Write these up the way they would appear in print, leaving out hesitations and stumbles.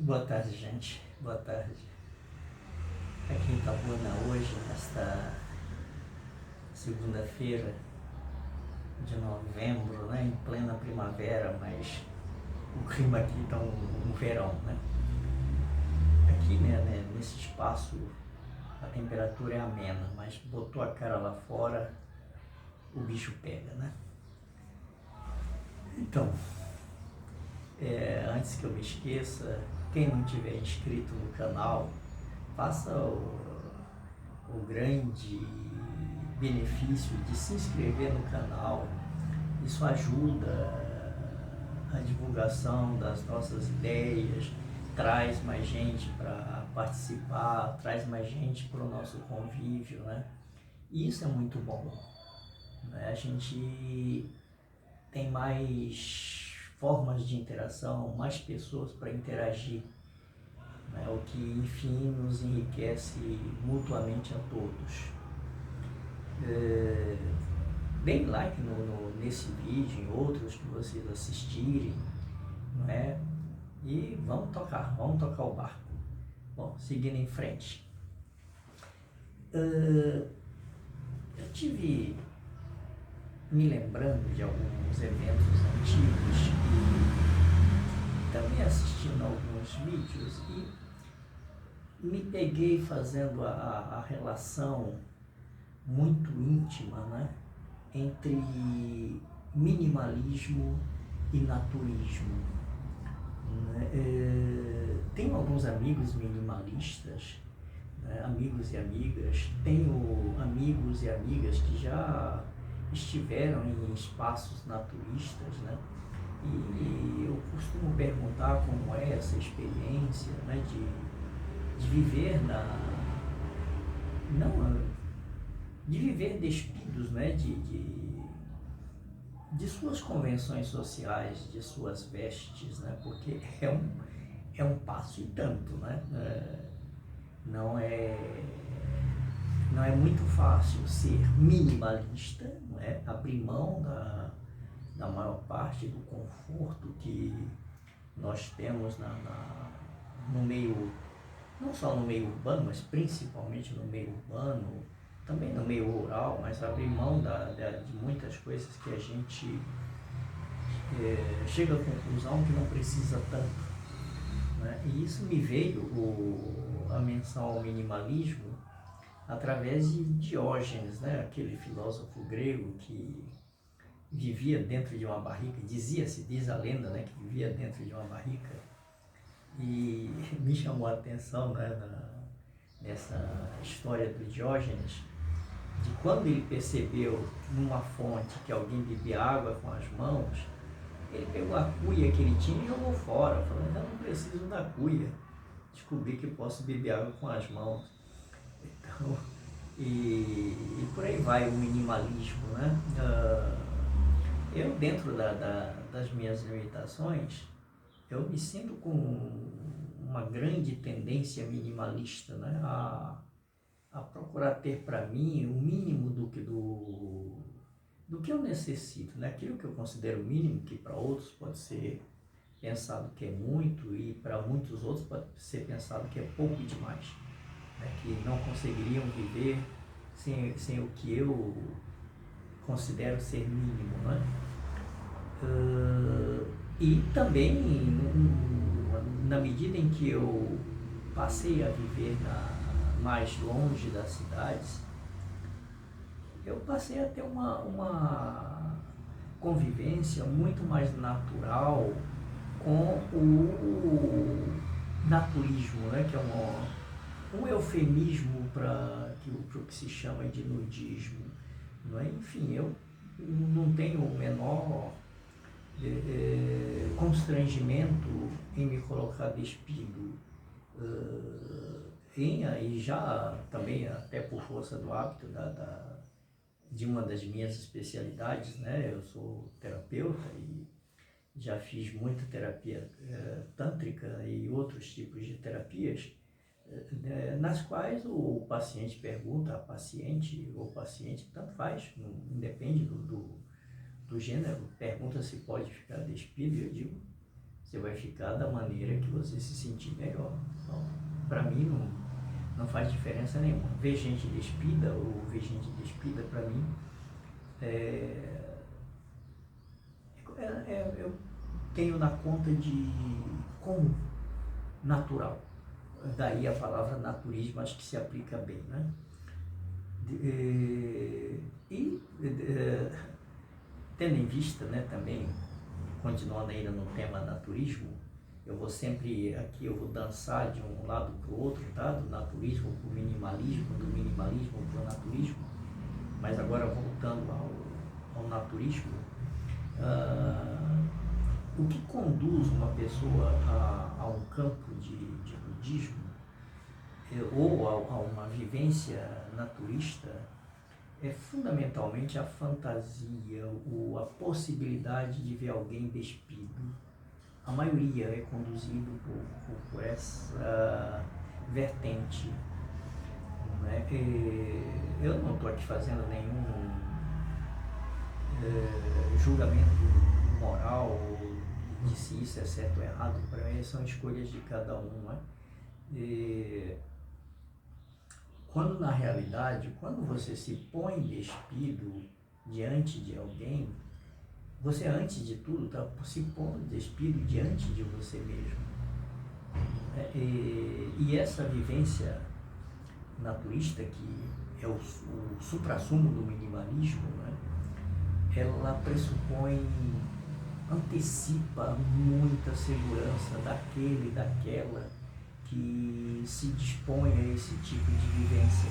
Boa tarde, gente. Boa tarde. Aqui em Itabuna hoje, nesta segunda-feira de novembro, né, em plena primavera, mas o clima aqui está um verão, né? Aqui, né, nesse espaço, a temperatura é amena, mas botou a cara lá fora, o bicho pega, né? Então, antes que eu me esqueça, quem não tiver inscrito no canal, faça o grande benefício de se inscrever no canal. Isso ajuda a divulgação das nossas ideias, traz mais gente para participar, traz mais gente para o nosso convívio, né? E isso é muito bom, né? A gente tem mais formas de interação, mais pessoas para interagir, né? O que, enfim, nos enriquece mutuamente a todos. Deem like nesse vídeo, em outros que vocês assistirem, não é? E vamos tocar o barco. Bom, seguindo em frente. Eu tive me lembrando de alguns eventos antigos e também assistindo alguns vídeos e me peguei fazendo a relação muito íntima, né, entre minimalismo e naturismo. Tenho alguns amigos minimalistas, né, amigos e amigas, tenho amigos e amigas que já estiveram em espaços naturistas, né, e eu costumo perguntar como é essa experiência, né, de viver de viver despidos, né, de suas convenções sociais, de suas vestes, né, porque é um passo e tanto, né, não é muito fácil ser minimalista, não é, abrir mão da maior parte do conforto que nós temos no meio, não só no meio urbano, mas principalmente no meio urbano, também no meio rural, mas abrir mão de muitas coisas que a gente chega à conclusão que não precisa tanto, né? E isso me veio a menção ao minimalismo através de Diógenes, né? Aquele filósofo grego que vivia dentro de uma barrica, diz a lenda, né, que vivia dentro de uma barrica, e me chamou a atenção, né, nessa história do Diógenes, de quando ele percebeu numa fonte que alguém bebia água com as mãos, ele pegou a cuia que ele tinha e jogou fora, falando, eu não preciso da cuia, descobri que posso beber água com as mãos. Então, e por aí vai o minimalismo, né? Eu, dentro das minhas limitações, eu me sinto com uma grande tendência minimalista, né? A procurar ter para mim o mínimo do que eu necessito, né? Aquilo que eu considero mínimo, que para outros pode ser pensado que é muito e para muitos outros pode ser pensado que é pouco demais, né? Que não conseguiriam viver sem o que eu considero ser mínimo, né? E também, na medida em que eu passei a viver mais longe das cidades, eu passei a ter uma convivência muito mais natural com o naturismo, né? Que é um eufemismo para o que se chama de nudismo, não é? Enfim, eu não tenho o menor constrangimento em me colocar despido, e já também até por força do hábito de uma das minhas especialidades, né? Eu sou terapeuta e já fiz muita terapia tântrica e outros tipos de terapias, nas quais o paciente pergunta, a paciente ou paciente, tanto faz, não depende do gênero, pergunta se pode ficar despido, e eu digo, Você vai ficar da maneira que você se sentir melhor. Então, para mim, não faz diferença nenhuma. Ver gente despida ou ver gente despida, para mim, eu tenho na conta de comum, natural. Daí a palavra naturismo acho que se aplica bem, né? Tendo em vista, né, também, continuando ainda no tema naturismo, eu vou sempre, aqui eu vou dançar de um lado para o outro, tá? Do naturismo para o minimalismo, do minimalismo para o naturismo, mas agora voltando ao naturismo, o que conduz uma pessoa a um campo de budismo ou a uma vivência naturista é fundamentalmente a fantasia, a possibilidade de ver alguém despido. A maioria é conduzido por essa vertente. Né? Eu não estou aqui fazendo nenhum julgamento moral de se isso é certo ou errado. Para mim são escolhas de cada um. Né? Quando na realidade, quando você se põe despido diante de alguém, você antes de tudo está se pondo despido diante de você mesmo. E essa vivência naturista, que é o suprassumo do minimalismo, né? Ela pressupõe, antecipa muita segurança daquele, daquela que se dispõe a esse tipo de vivência.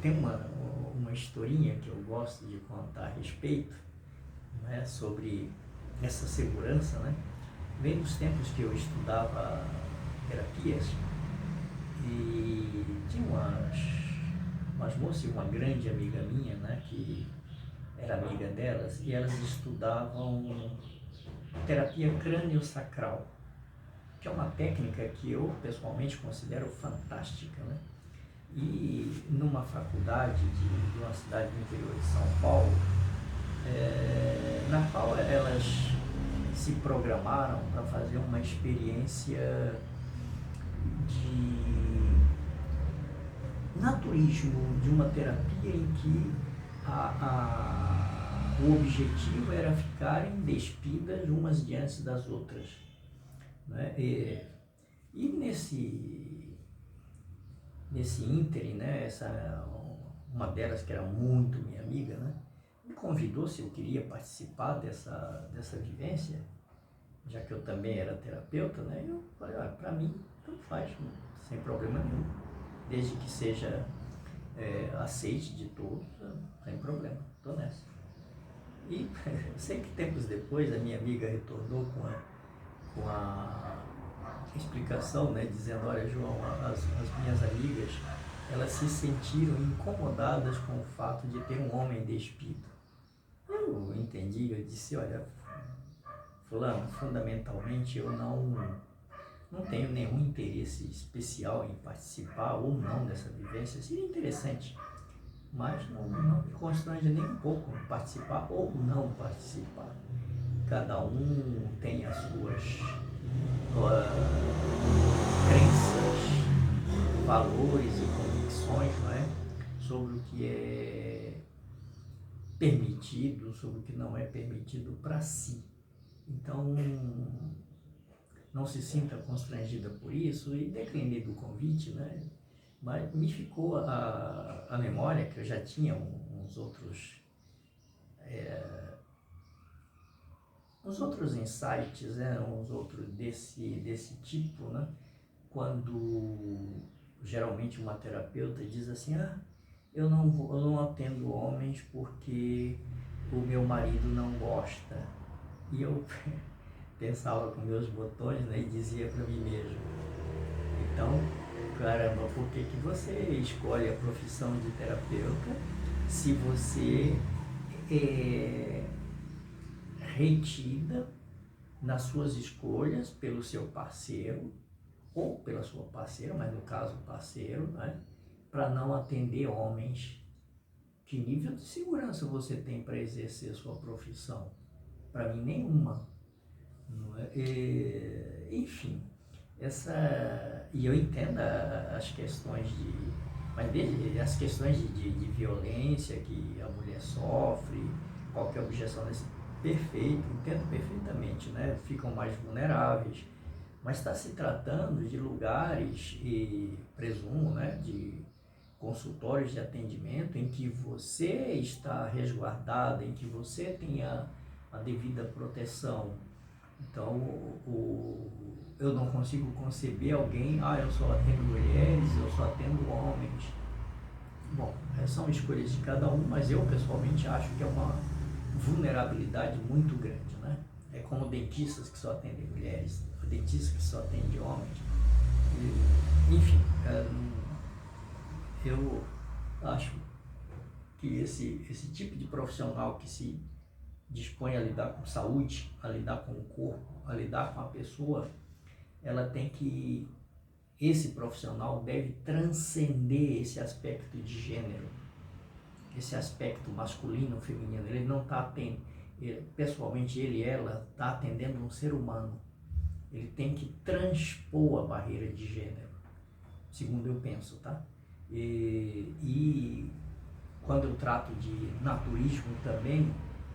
Tem uma historinha que eu gosto de contar a respeito, né, sobre essa segurança, né? Vem dos tempos que eu estudava terapias e tinha umas moças e uma grande amiga minha, né, que era amiga delas, e elas estudavam terapia crânio-sacral, que é uma técnica que eu pessoalmente considero fantástica, né? E numa faculdade de uma cidade do interior de São Paulo, na qual elas se programaram para fazer uma experiência de naturismo, de uma terapia em que o objetivo era ficarem despidas umas diante das outras. Né? E nesse ínterim, né, uma delas que era muito minha amiga, né, me convidou se eu queria participar dessa vivência, já que eu também era terapeuta, né, eu falei, para mim, tanto faz, sem problema nenhum, desde que seja aceite de todos, sem problema, estou nessa. E sei que tempos depois a minha amiga retornou com a explicação, né, dizendo, olha, João, as minhas amigas, elas se sentiram incomodadas com o fato de ter um homem despido. Eu entendi, eu disse, olha, fulano, fundamentalmente eu não tenho nenhum interesse especial em participar ou não dessa vivência. Seria interessante, mas não me constrange nem um pouco participar ou não participar. Cada um tem as suas crenças, valores e convicções, não é? Sobre o que é permitido, sobre o que não é permitido para si. Então, não se sinta constrangida por isso, e declinei do convite, né? Mas me ficou a memória que eu já tinha uns outros insights, né? Uns outros desse tipo, né? Quando geralmente uma terapeuta diz assim, eu não atendo homens porque o meu marido não gosta. E eu pensava com meus botões, né, e dizia para mim mesmo, então, caramba, por que você escolhe a profissão de terapeuta se você é retida nas suas escolhas pelo seu parceiro ou pela sua parceira, mas no caso parceiro, né, para não atender homens? Que nível de segurança você tem para exercer sua profissão? Para mim, nenhuma. não é? Enfim, e eu entendo as questões mas veja, as questões de violência que a mulher sofre, qualquer objeção desse, perfeito, entendo perfeitamente, né? Ficam mais vulneráveis, mas está se tratando de lugares, e presumo, né, de consultórios de atendimento em que você está resguardado, em que você tem a devida proteção. Então, eu não consigo conceber alguém, eu só atendo mulheres, eu só atendo homens. Bom, são escolhas de cada um, mas eu pessoalmente acho que é uma vulnerabilidade muito grande, né? É como dentistas que só atendem mulheres, dentistas que só atendem homens. Enfim, eu acho que esse tipo de profissional que se dispõe a lidar com saúde, a lidar com o corpo, a lidar com a pessoa, esse profissional deve transcender esse aspecto de gênero, esse aspecto masculino, feminino. Ele não está atendendo, pessoalmente ela está atendendo um ser humano. Ele tem que transpor a barreira de gênero, segundo eu penso, tá? E quando eu trato de naturismo também,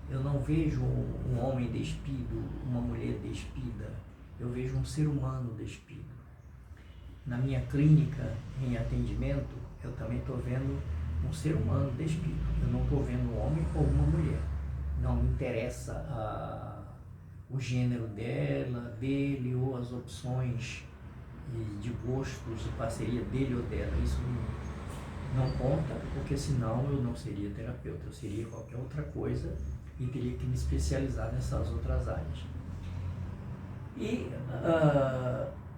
eu não vejo um homem despido, uma mulher despida, eu vejo um ser humano despido. Na minha clínica, em atendimento, eu também estou vendo um ser humano despido, eu não estou vendo um homem ou uma mulher. Não me interessa o gênero dele ou as opções de gostos, de parceria dele ou dela. Isso não conta, porque senão eu não seria terapeuta, eu seria qualquer outra coisa e teria que me especializar nessas outras áreas. E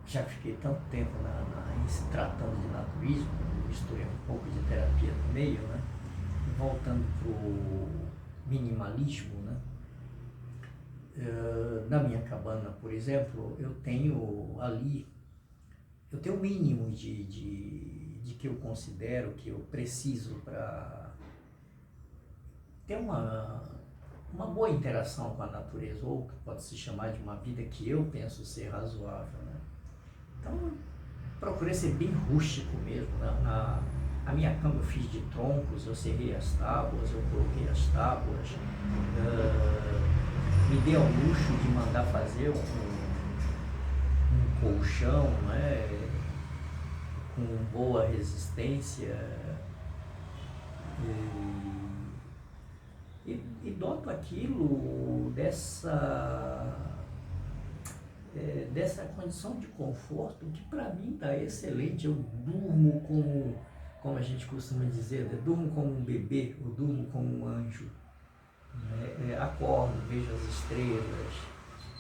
já fiquei tanto tempo se tratando de naturismo, misturei um pouco de terapia no meio, né? Voltando para o minimalismo, né? Na minha cabana, por exemplo, eu tenho o mínimo de que eu considero que eu preciso para ter uma boa interação com a natureza, ou que pode se chamar de uma vida que eu penso ser razoável, né? Então, procurei ser bem rústico mesmo, né? A minha cama eu fiz de troncos, eu serrei as tábuas, eu coloquei as tábuas, me dei ao luxo de mandar fazer um colchão, né, com boa resistência, e doto aquilo dessa condição de conforto que para mim está excelente. Eu durmo como a gente costuma dizer, eu durmo como um bebê, eu durmo como um anjo. Acordo, vejo as estrelas,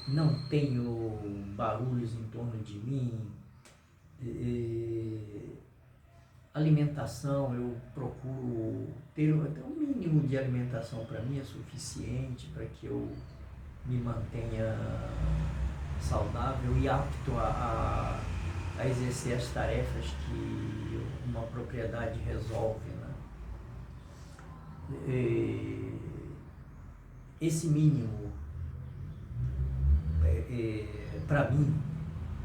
não tenho barulhos em torno de mim. Alimentação, eu procuro ter um mínimo de alimentação. Para mim é suficiente para que eu me mantenha saudável e apto a exercer as tarefas que uma propriedade resolve, né? Esse mínimo, para mim,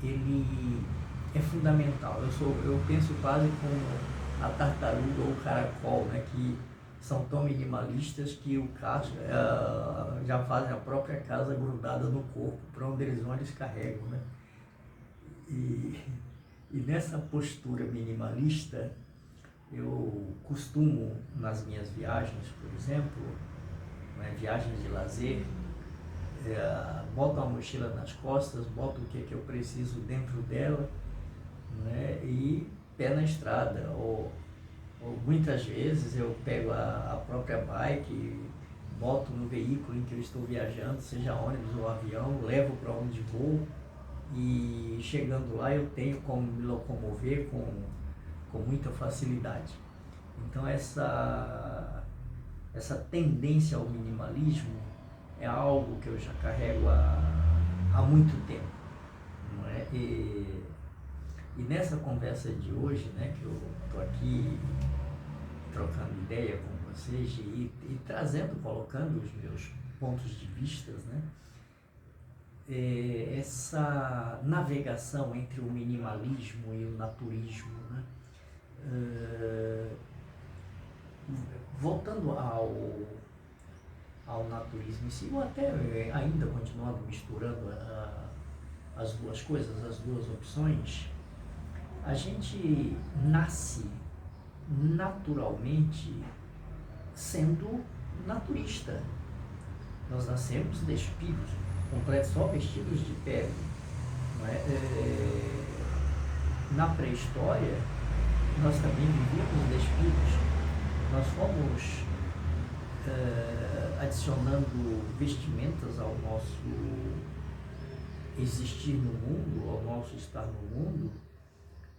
ele é fundamental. Eu penso quase como a tartaruga ou o caracol, né, que são tão minimalistas que o casco já fazem a própria casa grudada no corpo, para onde eles vão eles carregam, né? E nessa postura minimalista, eu costumo, nas minhas viagens, por exemplo, né, viagens de lazer, boto a mochila nas costas, boto o que eu preciso dentro dela, né, e pé na estrada, ou muitas vezes eu pego a própria bike, boto no veículo em que eu estou viajando, seja ônibus ou avião, levo para onde vou, e chegando lá eu tenho como me locomover com muita facilidade. Então essa tendência ao minimalismo é algo que eu já carrego há muito tempo, não é? E nessa conversa de hoje, né, que eu estou aqui trocando ideia com vocês e trazendo, colocando os meus pontos de vista, né, essa navegação entre o minimalismo e o naturismo, né? Voltando ao naturismo em si, ou até ainda continuando misturando as duas coisas, as duas opções, a gente nasce naturalmente sendo naturista. Nós nascemos despidos, completos, só vestidos de pele. Não é? Na pré-história, nós também vivíamos despidos. Nós fomos adicionando vestimentas ao nosso existir no mundo, ao nosso estar no mundo,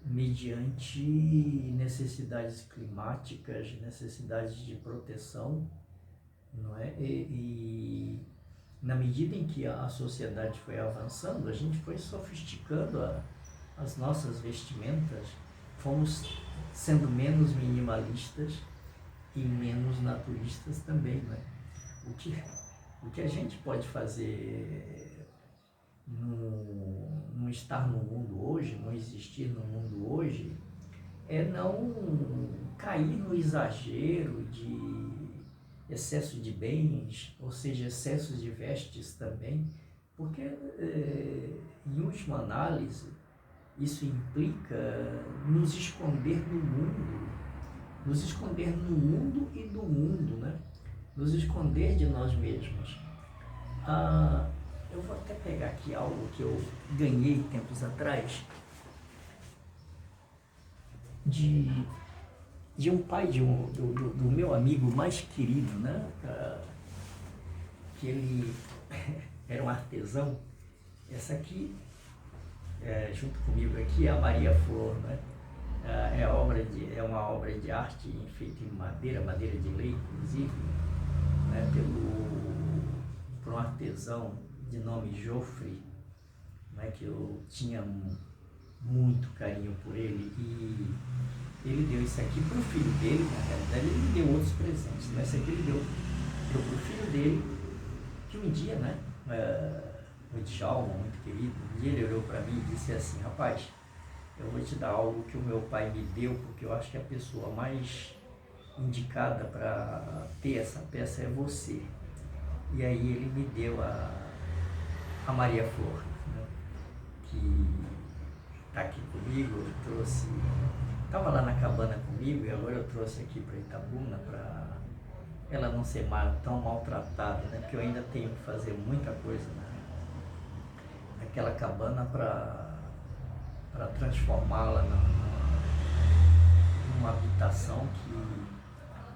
mediante necessidades climáticas, necessidades de proteção, não é? E na medida em que a sociedade foi avançando, a gente foi sofisticando as nossas vestimentas, fomos sendo menos minimalistas e menos naturistas também, não é? O que a gente pode fazer no estar no mundo hoje, no existir no mundo hoje, é não cair no exagero de excesso de bens, ou seja, excesso de vestes também, porque, em última análise, isso implica nos esconder no mundo e do mundo, né? Nos esconder de nós mesmos. Eu vou até pegar aqui algo que eu ganhei tempos atrás de um pai do meu amigo mais querido, né? Que ele era um artesão. Essa aqui, junto comigo aqui, é a Maria Flor, né? É uma obra de arte feita em madeira de lei, inclusive, né? Por um artesão de nome Joffre, né? Que eu tinha muito carinho por ele, e ele deu isso aqui para o filho dele. Na realidade, ele me deu outros presentes, mas esse aqui ele deu para o filho dele, que um dia, né, o Djalma, muito querido, um dia ele olhou para mim e disse assim: rapaz, eu vou te dar algo que o meu pai me deu, porque eu acho que a pessoa mais indicada para ter essa peça é você. E aí ele me deu a Maria Flor, né, que está aqui comigo. Eu trouxe, estava lá na cabana comigo e agora eu trouxe aqui para Itabuna para ela não ser tão maltratada, né? Porque eu ainda tenho que fazer muita coisa naquela cabana para transformá-la numa habitação que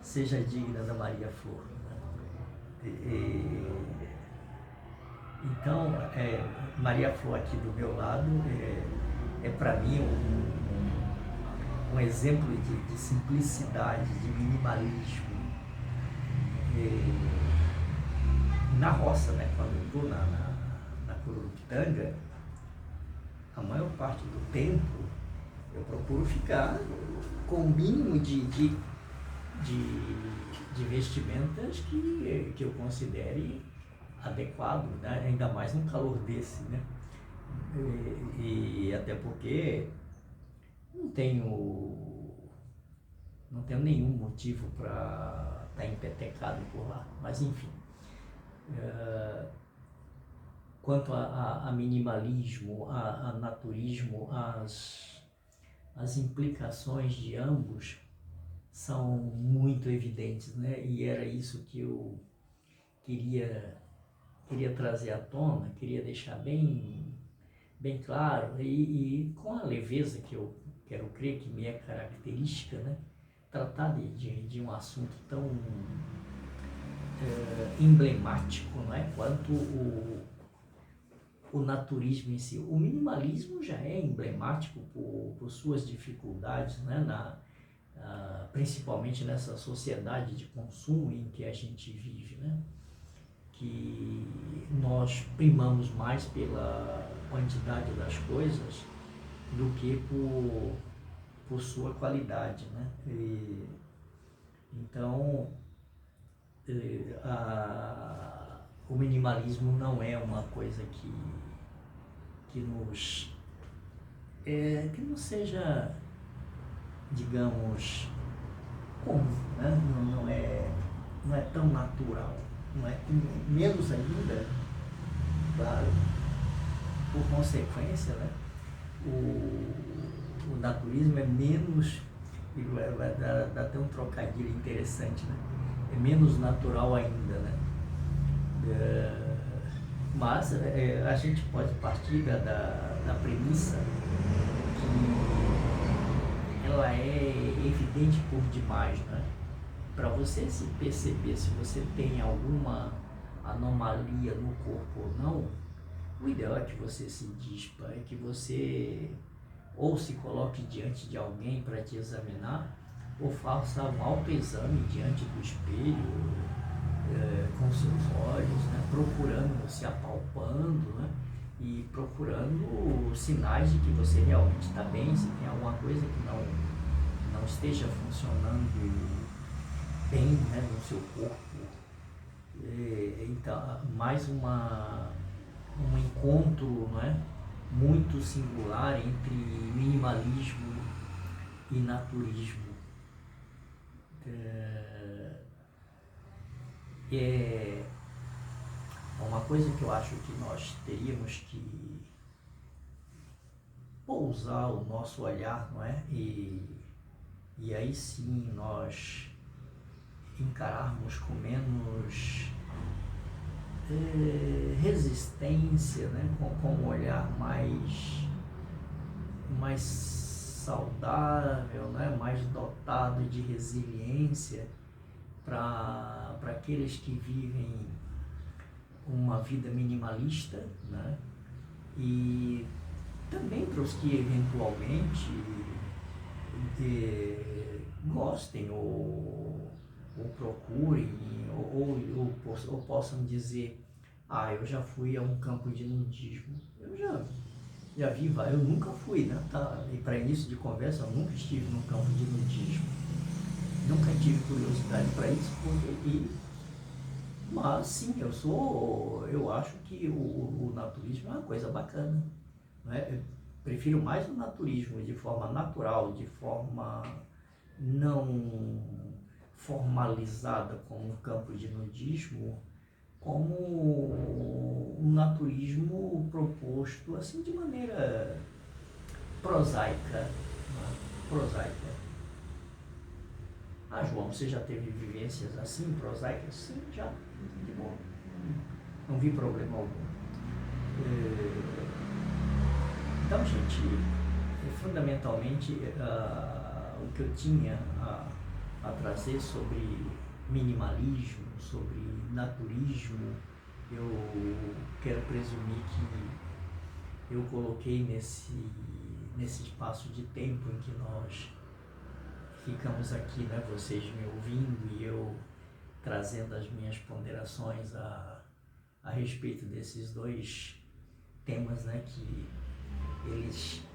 seja digna da Maria Flor, né? Então, Maria Flor aqui do meu lado é para mim um exemplo de simplicidade, de minimalismo. Na roça, né, quando eu estou na Cururupitanga, a maior parte do tempo eu procuro ficar com o mínimo de vestimentas que eu considere adequado, né? Ainda mais num calor desse, né? E até porque não tenho nenhum motivo para estar empetecado por lá, mas enfim. Quanto a minimalismo, a naturismo, as implicações de ambos são muito evidentes, né? E era isso que eu queria trazer à tona, queria deixar bem claro, e com a leveza que eu quero crer que me é característica, né? Tratar de um assunto tão emblemático, não é? Quanto o naturismo em si. O minimalismo já é emblemático por suas dificuldades, né? Principalmente nessa sociedade de consumo em que a gente vive, né? Que nós primamos mais pela quantidade das coisas do que por sua qualidade, né? Então, o minimalismo não é uma coisa que não seja, digamos, comum, né? Não é tão natural, não é, menos ainda, claro, por consequência, né? O naturismo é menos, e vai dar até um trocadilho interessante, né? É menos natural ainda, né? Mas a gente pode partir da premissa que ela é evidente por demais, né? Para você se perceber se você tem alguma anomalia no corpo ou não, o ideal é que você se dispa, é que você ou se coloque diante de alguém para te examinar, ou faça um autoexame diante do espelho, com seus olhos, né, procurando, se apalpando, né, e procurando sinais de que você realmente está bem, se tem alguma coisa que não esteja funcionando bem, né, no seu corpo. Então, mais um encontro, não é, muito singular entre minimalismo e naturismo. É uma coisa que eu acho que nós teríamos que pousar o nosso olhar, não é? E aí sim nós encararmos com menos resistência, né? Com um olhar mais saudável, né? Mais dotado de resiliência para aqueles que vivem uma vida minimalista, né? E também para os que eventualmente gostem ou procurem ou possam dizer: ah, eu já fui a um campo de nudismo. Eu já vi, eu nunca fui, né? Tá? E para início de conversa, eu nunca estive num campo de nudismo, nunca tive curiosidade para isso, mas sim, eu acho que o naturismo é uma coisa bacana, né? Eu prefiro mais o naturismo de forma natural, de forma não formalizada como um campo de nudismo, como um naturismo proposto assim de maneira prosaica, né? Prosaica. Ah, João, você já teve vivências assim, prosaicas? Sim, já. De bom. Não vi problema algum. Então, gente, fundamentalmente o que eu tinha a trazer sobre minimalismo, sobre naturismo, eu quero presumir que eu coloquei nesse espaço de tempo em que nós ficamos aqui, né, vocês me ouvindo e eu trazendo as minhas ponderações a respeito desses dois temas, né, que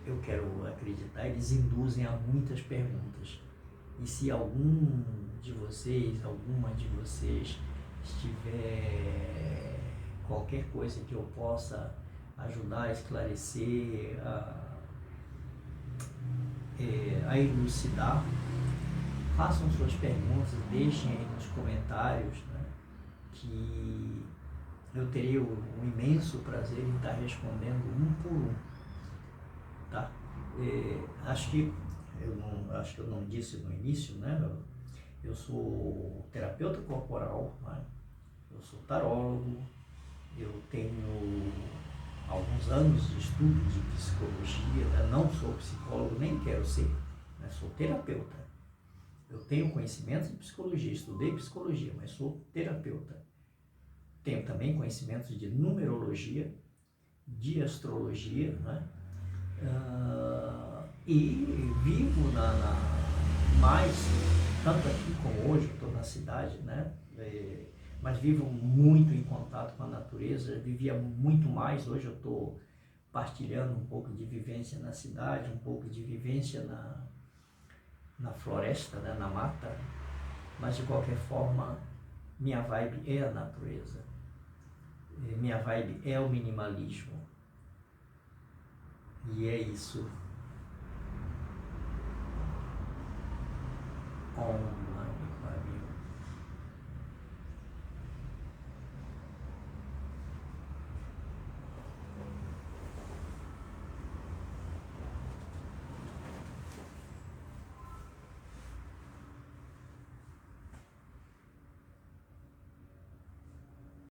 eu quero acreditar, eles induzem a muitas perguntas. E se alguma de vocês tiver qualquer coisa que eu possa ajudar a esclarecer, a elucidar, façam suas perguntas, deixem aí nos comentários, né, que eu terei um imenso prazer em estar respondendo um por um, tá? Acho que eu não disse no início, né? Eu sou terapeuta corporal, né? Eu sou tarólogo, eu tenho alguns anos de estudo de psicologia, né? Não sou psicólogo, nem quero ser, né? Sou terapeuta. Eu tenho conhecimento de psicologia, estudei psicologia, mas sou terapeuta. Tenho também conhecimentos de numerologia, de astrologia, né? E vivo mais, tanto aqui como hoje, eu estou na cidade, né? Mas vivo muito em contato com a natureza, vivia muito mais, hoje eu estou partilhando um pouco de vivência na cidade, um pouco de vivência na floresta, né? Na mata, mas de qualquer forma, minha vibe é a natureza, minha vibe é o minimalismo. E é isso. Om.